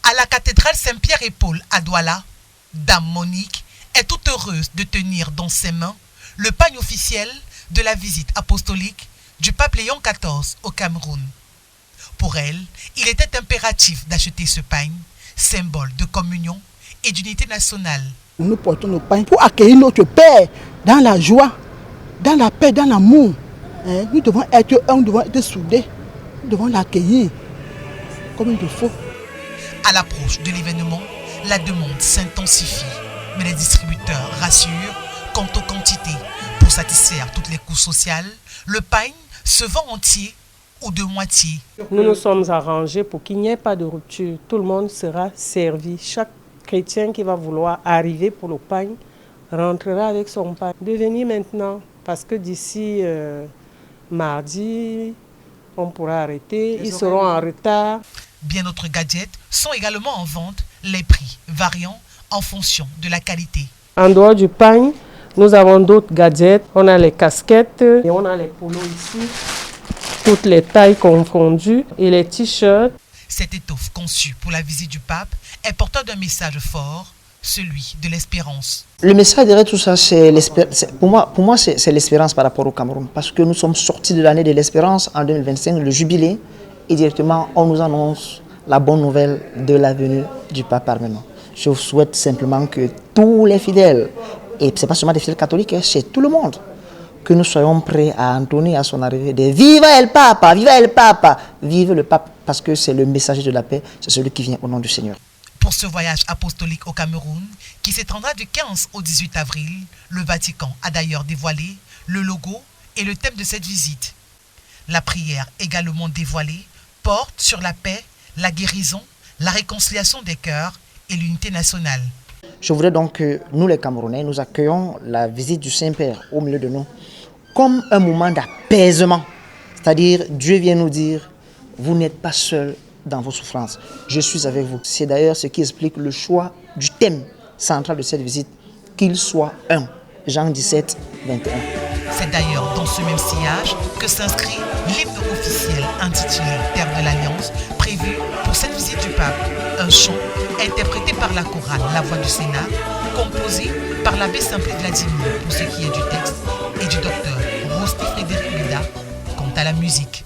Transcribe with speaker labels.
Speaker 1: À la cathédrale Saint-Pierre et Paul à Douala, Dame Monique est toute heureuse de tenir dans ses mains le pagne officiel de la visite apostolique du pape Léon XIV au Cameroun. Pour elle, il était impératif d'acheter ce pagne, symbole de communion et d'unité nationale.
Speaker 2: Nous portons nos pagnes pour accueillir notre Père dans la joie, dans la paix, dans l'amour. Nous devons être un, nous devons être soudés, nous devons l'accueillir comme il faut.
Speaker 1: À l'approche de l'événement, la demande s'intensifie, mais les distributeurs rassurent quant aux quantités. Pour satisfaire toutes les couches sociales, le pagne se vend entier ou de moitié.
Speaker 3: Nous nous sommes arrangés pour qu'il n'y ait pas de rupture. Tout le monde sera servi. Chaque chrétien qui va vouloir arriver pour le pagne rentrera avec son pagne. De venir maintenant, parce que d'ici mardi, on pourra arrêter. Ils seront en retard.
Speaker 1: Bien d'autres gadgets sont également en vente, les prix variant en fonction de la qualité.
Speaker 3: En dehors du pagne, nous avons d'autres gadgets. On a les casquettes et on a les polos ici, toutes les tailles confondues et les t-shirts.
Speaker 1: Cette étoffe conçue pour la visite du pape est porteur d'un message fort, celui de l'espérance.
Speaker 4: Le message derrière tout ça, c'est pour moi, c'est l'espérance par rapport au Cameroun. Parce que nous sommes sortis de l'année de l'espérance en 2025, le jubilé, et directement on nous annonce la bonne nouvelle de la venue du pape parmi nous. Je vous souhaite simplement que tous les fidèles, et ce n'est pas seulement des fidèles catholiques, c'est tout le monde, que nous soyons prêts à entonner à son arrivée des Viva el Papa, Viva el Papa, vive le pape, parce que c'est le messager de la paix, c'est celui qui vient au nom du Seigneur.
Speaker 1: Pour ce voyage apostolique au Cameroun, qui s'étendra du 15 au 18 avril, le Vatican a d'ailleurs dévoilé le logo et le thème de cette visite. La prière également dévoilée porte sur la paix, la guérison, la réconciliation des cœurs et l'unité nationale.
Speaker 4: Je voudrais donc que nous les Camerounais, nous accueillons la visite du Saint-Père au milieu de nous comme un moment d'apaisement. C'est-à-dire, Dieu vient nous dire, vous n'êtes pas seuls dans vos souffrances, je suis avec vous. C'est d'ailleurs ce qui explique le choix du thème central de cette visite, qu'il soit un. Jean 17, 21.
Speaker 1: C'est d'ailleurs dans ce même sillage que s'inscrit l'hymne officiel intitulé Terre de l'Alliance, prévu pour cette visite du pape. Un chant interprété par la chorale La Voix du Sénat, composé par l'abbé Simplice Vladimir pour ce qui est du texte et du docteur Rosti Frédéric Leda quant à la musique.